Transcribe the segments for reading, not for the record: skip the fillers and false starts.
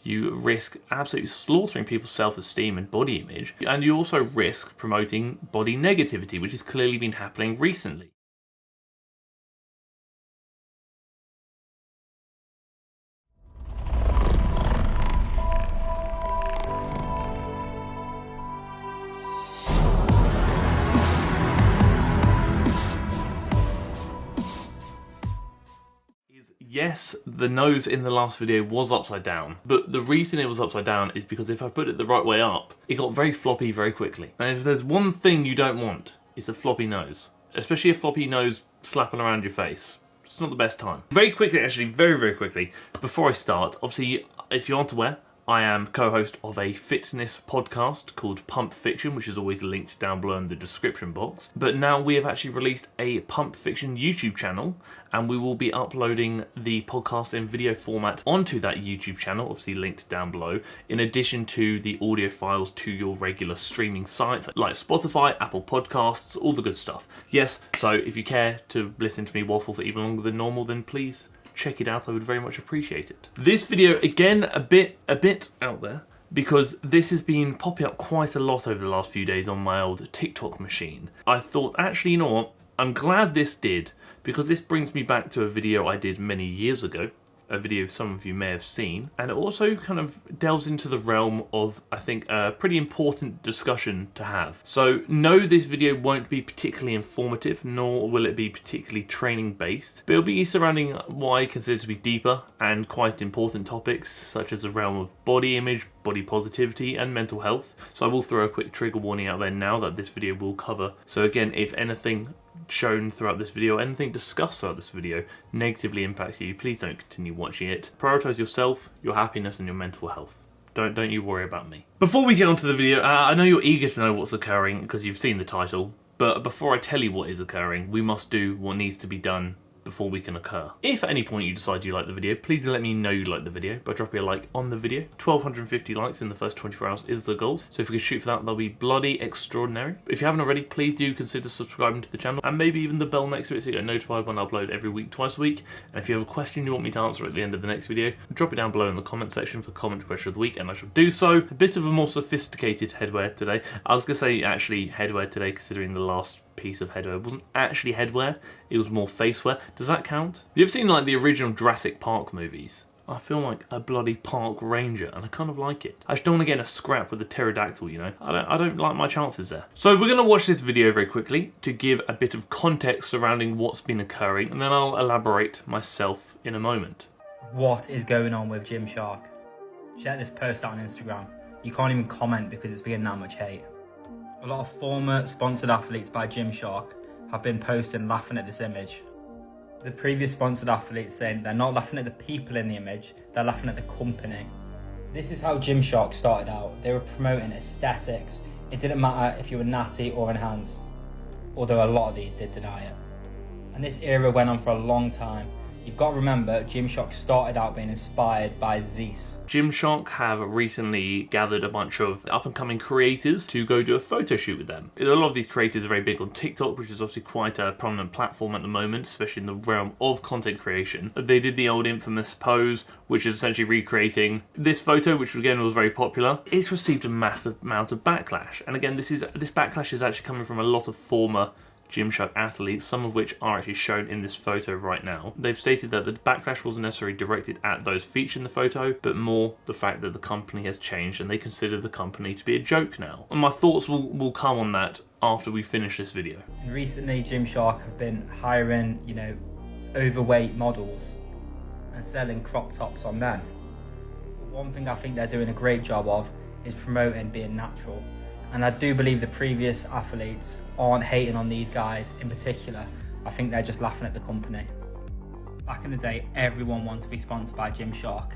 you risk absolutely slaughtering people's self-esteem and body image, and you also risk promoting body negativity, which has clearly been happening recently. Yes, the nose in the last video was upside down, but the reason it was upside down is because if I put it the right way up, it got very floppy very quickly. And if there's one thing you don't want, it's a floppy nose. Especially a floppy nose slapping around your face. It's not the best time. Very quickly, actually, very quickly, before I start, obviously, if you aren't aware, I am co-host of a fitness podcast called Pump Fiction, which is always linked down below in the description box. But now we have actually released a Pump Fiction YouTube channel, and we will be uploading the podcast in video format onto that YouTube channel, obviously linked down below, in addition to the audio files to your regular streaming sites like Spotify, Apple Podcasts, all the good stuff. Yes, so if you care to listen to me waffle for even longer than normal, then please check it out. I would very much appreciate it. This video, again, a bit out there, because this has been popping up quite a lot over the last few days on my old TikTok machine. I thought, actually, you know what? I'm glad this did, because this brings me back to a video I did many years ago, a video some of you may have seen, and it also kind of delves into the realm of, I think, a pretty important discussion to have. So no, this video won't be particularly informative, nor will it be particularly training based, but it'll be surrounding what I consider to be deeper and quite important topics, such as the realm of body image, body positivity, and mental health. So I will throw a quick trigger warning out there now that this video will cover. So again, if anything shown throughout this video, anything discussed throughout this video negatively impacts you, please don't continue watching it. Prioritize yourself, your happiness, and your mental health. Don't you worry about me. Before we get onto the video, I know you're eager to know what's occurring because you've seen the title, but before I tell you what is occurring, we must do what needs to be done before we can occur. If at any point you decide you like the video, please let me know you like the video by dropping a like on the video. 1,250 likes in the first 24 hours is the goal, so if we can shoot for that, that'll be bloody extraordinary. If you haven't already, please do consider subscribing to the channel, and maybe even the bell next to it so you get notified when I upload every week, twice a week. And if you have a question you want me to answer at the end of the next video, drop it down below in the comment section for comment question of the week, and I shall do so. A bit of a more sophisticated headwear today. I was gonna say actually headwear today, considering the last piece of headwear wasn't actually headwear, it was more facewear. Does that count? Have you ever seen like the original Jurassic Park movies? I feel like a bloody park ranger, and I kind of like it. I just don't want to get in a scrap with a pterodactyl, you know? I don't like my chances there. So we're going to watch this video very quickly to give a bit of context surrounding what's been occurring, and then I'll elaborate myself in a moment. What is going on with Gymshark? Check this post out on Instagram. You can't even comment because it's getting that much hate. A lot of former sponsored athletes by Gymshark have been posting laughing at this image. The previous sponsored athletes saying they're not laughing at the people in the image, they're laughing at the company. This is how Gymshark started out. They were promoting aesthetics. It didn't matter if you were natty or enhanced, although a lot of these did deny it. And this era went on for a long time. You've got to remember, Gymshark started out being inspired by Zeus. Gymshark have recently gathered a bunch of up-and-coming creators to go do a photo shoot with them. A lot of these creators are very big on TikTok, which is obviously quite a prominent platform at the moment, especially in the realm of content creation. They did the old infamous pose, which is essentially recreating this photo, which again was very popular. It's received a massive amount of backlash. And again, this backlash is actually coming from a lot of former Gymshark athletes, some of which are actually shown in this photo right now. They've stated that the backlash wasn't necessarily directed at those featured in the photo, but more the fact that the company has changed and they consider the company to be a joke now. And my thoughts will come on that after we finish this video. And recently Gymshark have been hiring, overweight models and selling crop tops on them. But one thing I think they're doing a great job of is promoting being natural. And I do believe the previous athletes aren't hating on these guys in particular. I think they're just laughing at the company. Back in the day, everyone wanted to be sponsored by Gymshark.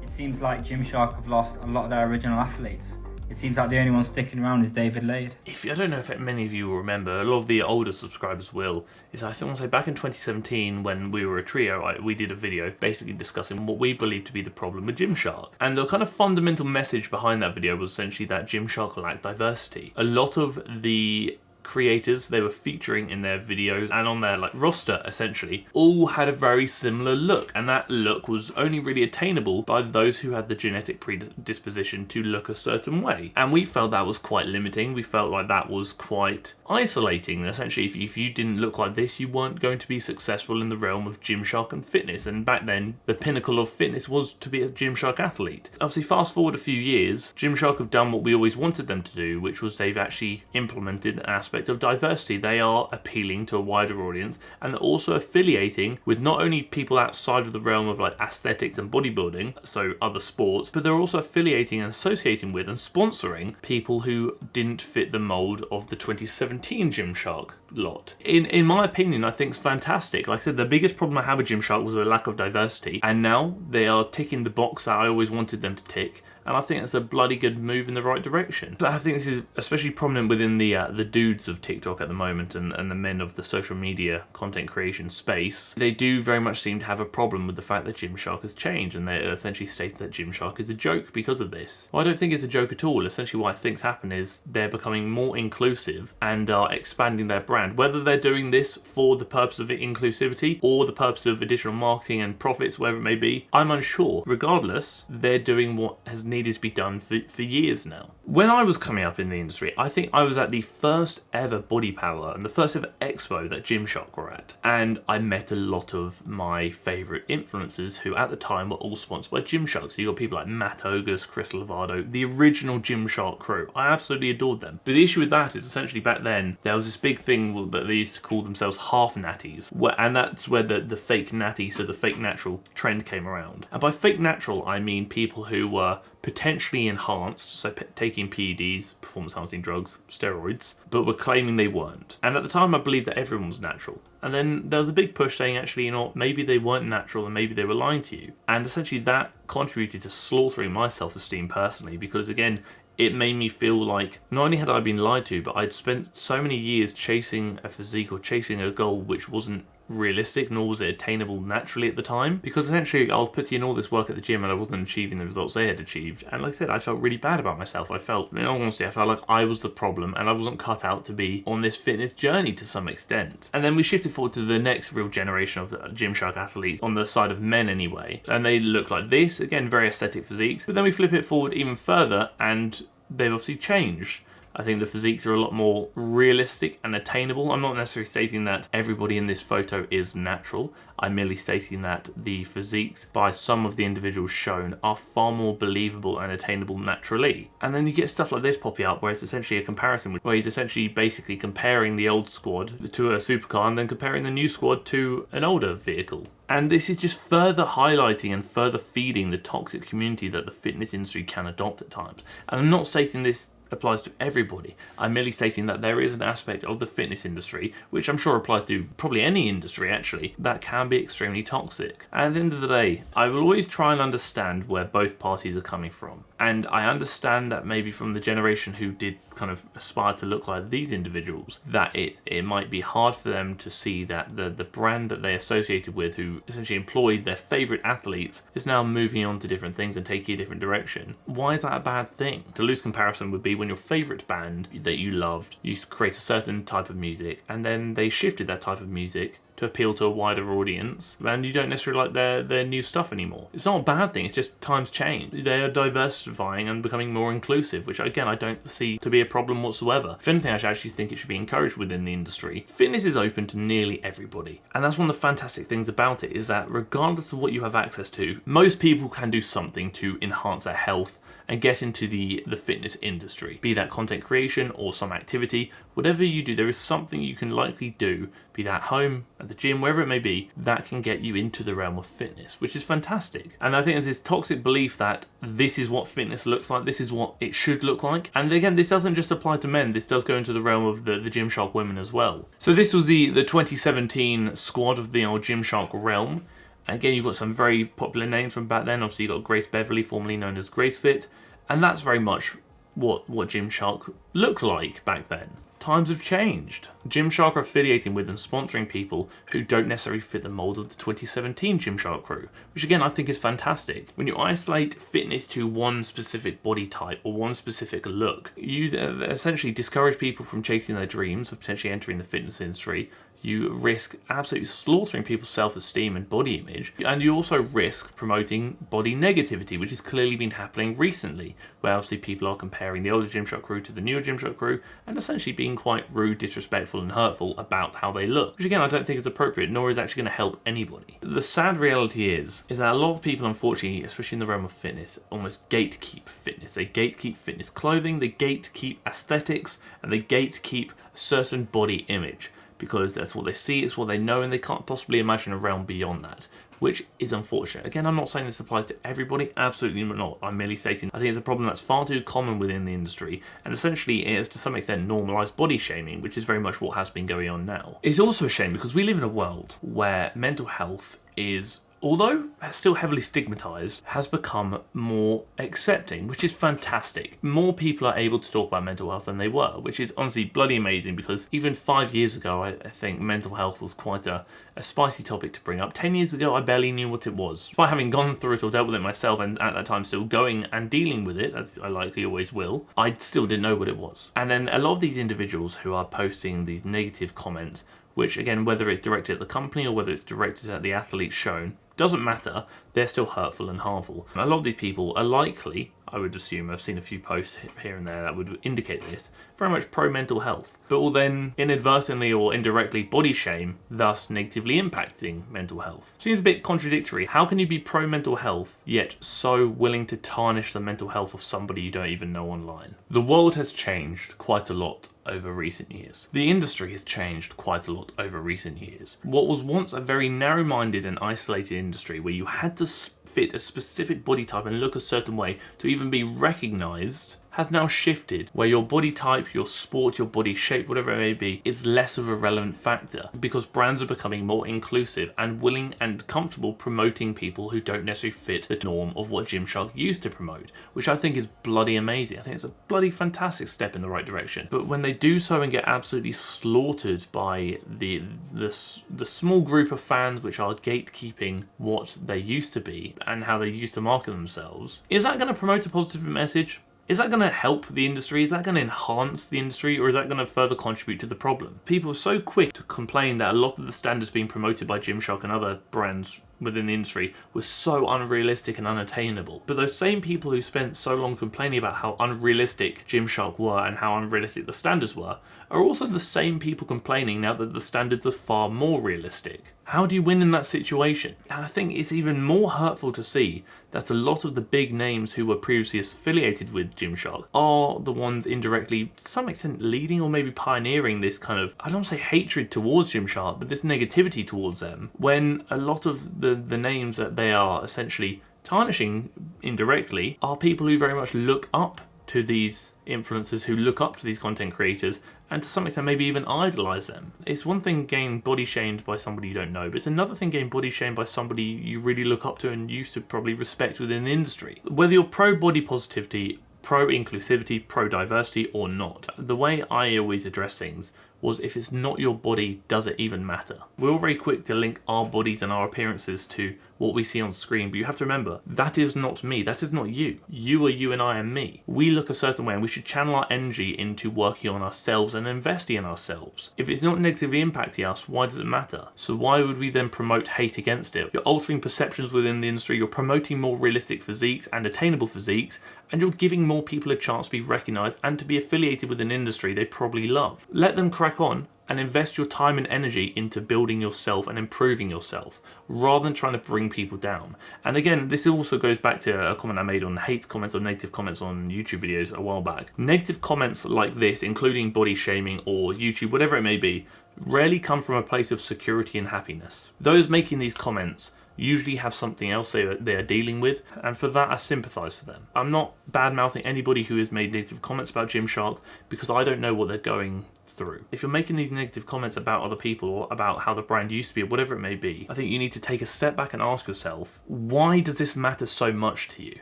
It seems like Gymshark have lost a lot of their original athletes. It seems like the only one sticking around is David Lade. I don't know if many of you will remember, a lot of the older subscribers will, I want to say back in 2017 when we were a trio, we did a video basically discussing what we believe to be the problem with Gymshark. And the kind of fundamental message behind that video was essentially that Gymshark lacked diversity. A lot of the creators they were featuring in their videos and on their roster essentially all had a very similar look, and that look was only really attainable by those who had the genetic predisposition to look a certain way. And we felt that was quite limiting. We felt like that was quite isolating. Essentially, if you didn't look like this, you weren't going to be successful in the realm of Gymshark and fitness. And back then, the pinnacle of fitness was to be a Gymshark athlete. Obviously, fast forward a few years, Gymshark have done what we always wanted them to do, which was they've actually implemented an aspect of diversity. They are appealing to a wider audience, and they're also affiliating with not only people outside of the realm of aesthetics and bodybuilding, so other sports, but they're also affiliating and associating with and sponsoring people who didn't fit the mold of the 2017 Gymshark lot. In my opinion, I think it's fantastic. Like I said, the biggest problem I had with Gymshark was the lack of diversity, and now they are ticking the box that I always wanted them to tick. And I think that's a bloody good move in the right direction. But I think this is especially prominent within the dudes of TikTok at the moment and the men of the social media content creation space. They do very much seem to have a problem with the fact that Gymshark has changed, and they essentially state that Gymshark is a joke because of this. Well, I don't think it's a joke at all. Essentially what I think's happened is they're becoming more inclusive and are expanding their brand. Whether they're doing this for the purpose of inclusivity or the purpose of additional marketing and profits, whatever it may be, I'm unsure. Regardless, they're doing what has needed to be done for years now. When I was coming up in the industry, I think I was at the first ever Body Power and the first ever expo that Gymshark were at, and I met a lot of my favourite influencers who at the time were all sponsored by Gymshark. So you got people like Matt Ogus, Chris Lovato, the original Gymshark crew. I absolutely adored them. But the issue with that is essentially back then there was this big thing that they used to call themselves half natties, and that's where the fake natty, so the fake natural trend came around. And by fake natural I mean people who were potentially enhanced, so taking PEDs, performance enhancing drugs, steroids, but were claiming they weren't. And at the time I believed that everyone was natural. And then there was a big push saying actually, maybe they weren't natural and maybe they were lying to you. And essentially that contributed to slaughtering my self-esteem personally, because again, it made me feel like not only had I been lied to, but I'd spent so many years chasing a physique or chasing a goal which wasn't realistic, nor was it attainable naturally at the time, because essentially I was putting in all this work at the gym and I wasn't achieving the results they had achieved. And like I said, I felt really bad about myself. In all honesty, I felt like I was the problem and I wasn't cut out to be on this fitness journey to some extent. And then we shifted forward to the next real generation of the Gymshark athletes, on the side of men anyway, and they look like this, again very aesthetic physiques. But then we flip it forward even further and they've obviously changed. I think the physiques are a lot more realistic and attainable. I'm not necessarily stating that everybody in this photo is natural. I'm merely stating that the physiques by some of the individuals shown are far more believable and attainable naturally. And then you get stuff like this popping up where it's essentially a comparison, where he's essentially basically comparing the old squad to a supercar and then comparing the new squad to an older vehicle. And this is just further highlighting and further feeding the toxic community that the fitness industry can adopt at times. And I'm not stating this applies to everybody. I'm merely stating that there is an aspect of the fitness industry, which I'm sure applies to probably any industry actually, that can be extremely toxic. And at the end of the day, I will always try and understand where both parties are coming from. And I understand that maybe from the generation who did kind of aspire to look like these individuals, that it might be hard for them to see that the brand that they associated with, who essentially employed their favourite athletes, is now moving on to different things and taking a different direction. Why is that a bad thing? To lose comparison would be when your favourite band that you loved used to create a certain type of music, and then they shifted that type of music to appeal to a wider audience, and you don't necessarily like their new stuff anymore. It's not a bad thing, it's just times change. They are diversifying and becoming more inclusive, which again I don't see to be a problem whatsoever. If anything, I actually think it should be encouraged within the industry. Fitness is open to nearly everybody, and that's one of the fantastic things about it, is that regardless of what you have access to, most people can do something to enhance their health and get into the fitness industry. Be that content creation or some activity, whatever you do, there is something you can likely do, be that at home, at the gym, wherever it may be, that can get you into the realm of fitness, which is fantastic. And I think there's this toxic belief that this is what fitness looks like, this is what it should look like. And again, this doesn't just apply to men, this does go into the realm of the Gymshark women as well. So this was the 2017 squad of the old Gymshark realm. Again, you've got some very popular names from back then. Obviously, you've got Grace Beverly, formerly known as GraceFit, and that's very much what Gymshark looked like back then. times have changed. Gymshark are affiliating with and sponsoring people who don't necessarily fit the mold of the 2017 Gymshark crew, which again I think is fantastic. When you isolate fitness to one specific body type or one specific look, you essentially discourage people from chasing their dreams of potentially entering the fitness industry. You risk absolutely slaughtering people's self-esteem and body image, and you also risk promoting body negativity, which has clearly been happening recently, where obviously people are comparing the older Gymshark crew to the newer Gymshark crew, and essentially being quite rude, disrespectful and hurtful about how they look, which again I don't think is appropriate, nor is actually going to help anybody. The sad reality is that a lot of people, unfortunately, especially in the realm of fitness, almost gatekeep fitness. They gatekeep fitness clothing, they gatekeep aesthetics, and they gatekeep a certain body image, because that's what they see, it's what they know, and they can't possibly imagine a realm beyond that, which is unfortunate. Again, I'm not saying this applies to everybody, absolutely not. I'm merely stating I think it's a problem that's far too common within the industry, and essentially it has to some extent normalised body shaming, which is very much what has been going on now. It's also a shame because we live in a world where mental health is, although still heavily stigmatised, has become more accepting, which is fantastic. More people are able to talk about mental health than they were, which is honestly bloody amazing, because even 5 years ago, I think mental health was quite a spicy topic to bring up. 10 years ago, I barely knew what it was. Despite having gone through it or dealt with it myself, and at that time still going and dealing with it, as I likely always will, I still didn't know what it was. And then a lot of these individuals who are posting these negative comments, which again, whether it's directed at the company or whether it's directed at the athletes shown, doesn't matter, they're still hurtful and harmful. A lot of these people are likely, I would assume, I've seen a few posts here and there that would indicate this, very much pro-mental health, but will then inadvertently or indirectly body shame, thus negatively impacting mental health. Seems a bit contradictory. How can you be pro-mental health, yet so willing to tarnish the mental health of somebody you don't even know online? The world has changed quite a lot over recent years. The industry has changed quite a lot over recent years. What was once a very narrow-minded and isolated industry where you had to fit a specific body type and look a certain way to even be recognised has now shifted, where your body type, your sport, your body shape, whatever it may be, is less of a relevant factor, because brands are becoming more inclusive and willing and comfortable promoting people who don't necessarily fit the norm of what Gymshark used to promote, which I think is bloody amazing. I think it's a bloody fantastic step in the right direction. But when they do so and get absolutely slaughtered by the small group of fans which are gatekeeping what they used to be and how they used to market themselves, is that going to promote a positive message? Is that going to help the industry? Is that going to enhance the industry? Or is that going to further contribute to the problem? People are so quick to complain that a lot of the standards being promoted by Gymshark and other brands within the industry was so unrealistic and unattainable. But those same people who spent so long complaining about how unrealistic Gymshark were and how unrealistic the standards were are also the same people complaining now that the standards are far more realistic. How do you win in that situation? And I think it's even more hurtful to see that a lot of the big names who were previously affiliated with Gymshark are the ones indirectly, to some extent, leading or maybe pioneering this kind of, I don't want to say hatred towards Gymshark, but this negativity towards them, when a lot of the names that they are essentially tarnishing indirectly are people who very much look up to these influencers, who look up to these content creators, and to some extent maybe even idolize them. It's one thing getting body shamed by somebody you don't know, but it's another thing getting body shamed by somebody you really look up to and used to probably respect within the industry. Whether you're pro body positivity, pro inclusivity, pro diversity or not, the way I always address things was, if it's not your body, does it even matter? We're all very quick to link our bodies and our appearances to what we see on screen, but you have to remember, that is not me, that is not you. You are you and I am me. We look a certain way and we should channel our energy into working on ourselves and investing in ourselves. If it's not negatively impacting us, why does it matter? So why would we then promote hate against it? You're altering perceptions within the industry, you're promoting more realistic physiques and attainable physiques, and you're giving more people a chance to be recognised and to be affiliated with an industry they probably love. Let them crack on and invest your time and energy into building yourself and improving yourself, rather than trying to bring people down. And again, this also goes back to a comment I made on hate comments or negative comments on YouTube videos a while back. Negative comments like this, including body shaming or YouTube, whatever it may be, rarely come from a place of security and happiness. Those making these comments usually have something else they are dealing with, and for that I sympathise for them. I'm not bad-mouthing anybody who has made negative comments about Gymshark, because I don't know what they're going through. If you're making these negative comments about other people or about how the brand used to be or whatever it may be, I think you need to take a step back and ask yourself, why does this matter so much to you?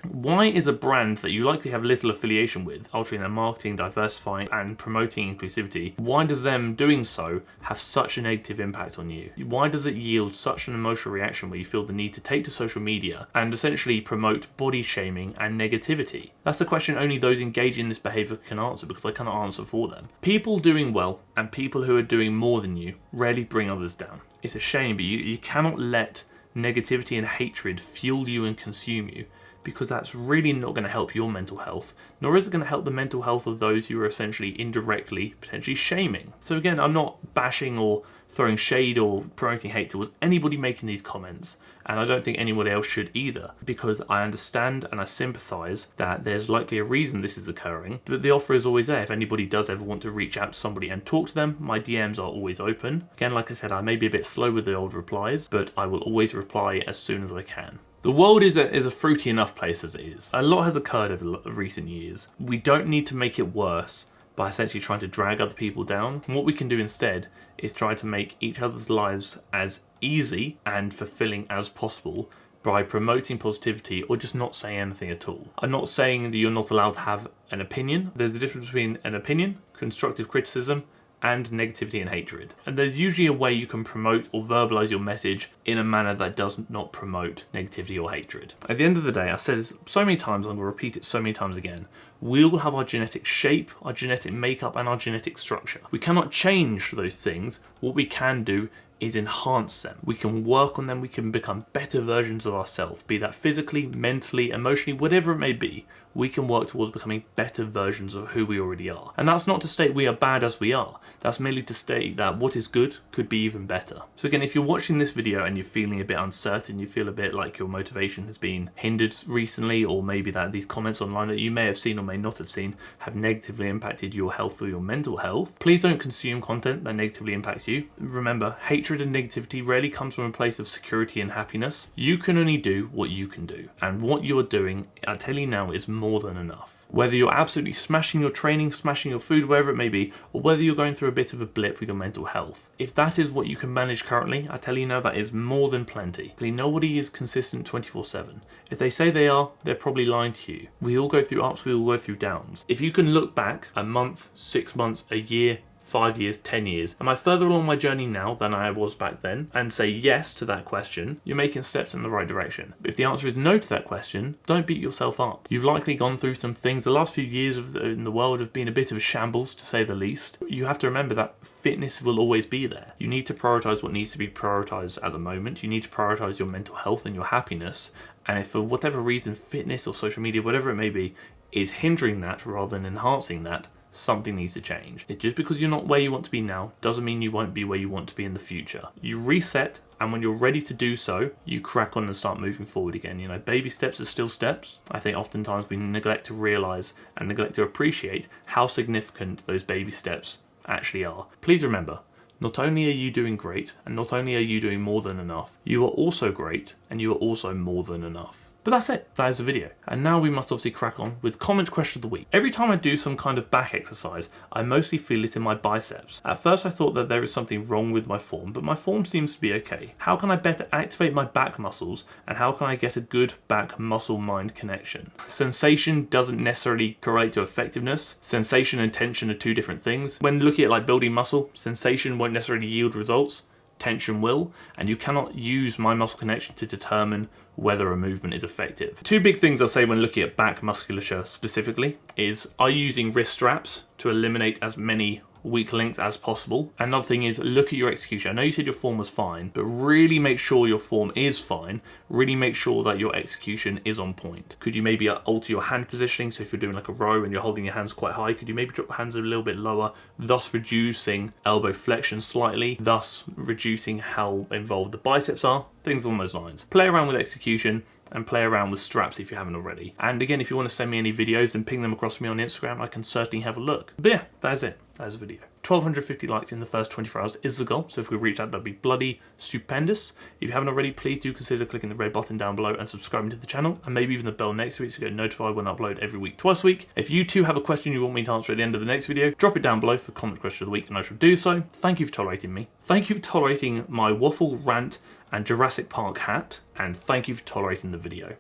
Why is a brand that you likely have little affiliation with, altering their marketing, diversifying and promoting inclusivity, why does them doing so have such a negative impact on you? Why does it yield such an emotional reaction where you feel the need to take to social media and essentially promote body shaming and negativity? That's the question only those engaging in this behaviour can answer, because I cannot answer for them. People doing well and people who are doing more than you rarely bring others down. It's a shame, but you cannot let negativity and hatred fuel you and consume you, because that's really not going to help your mental health, nor is it going to help the mental health of those you are essentially indirectly potentially shaming. So again, I'm not bashing or throwing shade or promoting hate towards anybody making these comments, and I don't think anybody else should either, because I understand and I sympathise that there's likely a reason this is occurring, but the offer is always there. If anybody does ever want to reach out to somebody and talk to them, my DMs are always open. Again, like I said, I may be a bit slow with the old replies, but I will always reply as soon as I can. The world is a fruity enough place as it is. A lot has occurred over recent years. We don't need to make it worse by essentially trying to drag other people down. What we can do instead is try to make each other's lives as easy and fulfilling as possible by promoting positivity or just not saying anything at all. I'm not saying that you're not allowed to have an opinion. There's a difference between an opinion, constructive criticism, and negativity and hatred. And there's usually a way you can promote or verbalize your message in a manner that does not promote negativity or hatred. At the end of the day, I said this so many times, I'm going to repeat it so many times again, we all have our genetic shape, our genetic makeup, and our genetic structure. We cannot change those things. What we can do is enhance them. We can work on them, we can become better versions of ourselves, be that physically, mentally, emotionally, whatever it may be. We can work towards becoming better versions of who we already are. And that's not to state we are bad as we are. That's merely to state that what is good could be even better. So again, if you're watching this video and you're feeling a bit uncertain, you feel a bit like your motivation has been hindered recently, or maybe that these comments online that you may have seen or may not have seen have negatively impacted your health or your mental health, please don't consume content that negatively impacts you. Remember, hatred and negativity rarely comes from a place of security and happiness. You can only do what you can do. And what you're doing, I tell you now, is more than enough. Whether you're absolutely smashing your training, smashing your food, wherever it may be, or whether you're going through a bit of a blip with your mental health, if that is what you can manage currently, I tell you now, that is more than plenty. Nobody is consistent 24/7. If they say they are, they're probably lying to you. We all go through ups, we all go through downs. If you can look back a month, 6 months, a year, 5 years, 10 years, am I further along my journey now than I was back then? And say yes to that question, you're making steps in the right direction. But if the answer is no to that question, don't beat yourself up. You've likely gone through some things. The last few years in the world have been a bit of a shambles, to say the least. You have to remember that fitness will always be there. You need to prioritize what needs to be prioritized at the moment. You need to prioritize your mental health and your happiness. And if for whatever reason, fitness or social media, whatever it may be, is hindering that rather than enhancing that, something needs to change. It's just because you're not where you want to be now doesn't mean you won't be where you want to be in the future. You reset, and when you're ready to do so, you crack on and start moving forward again. You know, baby steps are still steps. I think oftentimes we neglect to realize and neglect to appreciate how significant those baby steps actually are. Please remember, not only are you doing great, and not only are you doing more than enough, you are also great, and you are also more than enough. But that's it, that is the video. And now we must obviously crack on with comment question of the week. Every time I do some kind of back exercise, I mostly feel it in my biceps. At first I thought that there is something wrong with my form, but my form seems to be okay. How can I better activate my back muscles, and how can I get a good back muscle-mind connection? Sensation doesn't necessarily correlate to effectiveness. Sensation and tension are two different things. When looking at like building muscle, sensation won't necessarily yield results. Tension will, and you cannot use my muscle connection to determine whether a movement is effective. Two big things I'll say when looking at back musculature specifically is, are you using wrist straps to eliminate as many weak links as possible? Another thing is, look at your execution. I know you said your form was fine, but really make sure your form is fine. Really make sure that your execution is on point. Could you maybe alter your hand positioning? So if you're doing like a row and you're holding your hands quite high, could you maybe drop your hands a little bit lower, thus reducing elbow flexion slightly, thus reducing how involved the biceps are? Things along those lines. Play around with execution and play around with straps if you haven't already. And again, if you want to send me any videos, then ping them across to me on Instagram. I can certainly have a look. But yeah, that is it. that is a video. 1,250 likes in the first 24 hours is the goal, so if we reach that, that'd be bloody stupendous. If you haven't already, please do consider clicking the red button down below and subscribing to the channel, and maybe even the bell next to it so you get notified when I upload every week, twice a week. If you too have a question you want me to answer at the end of the next video, drop it down below for comment question of the week and I shall do so. Thank you for tolerating me. Thank you for tolerating my waffle rant and Jurassic Park hat, and thank you for tolerating the video.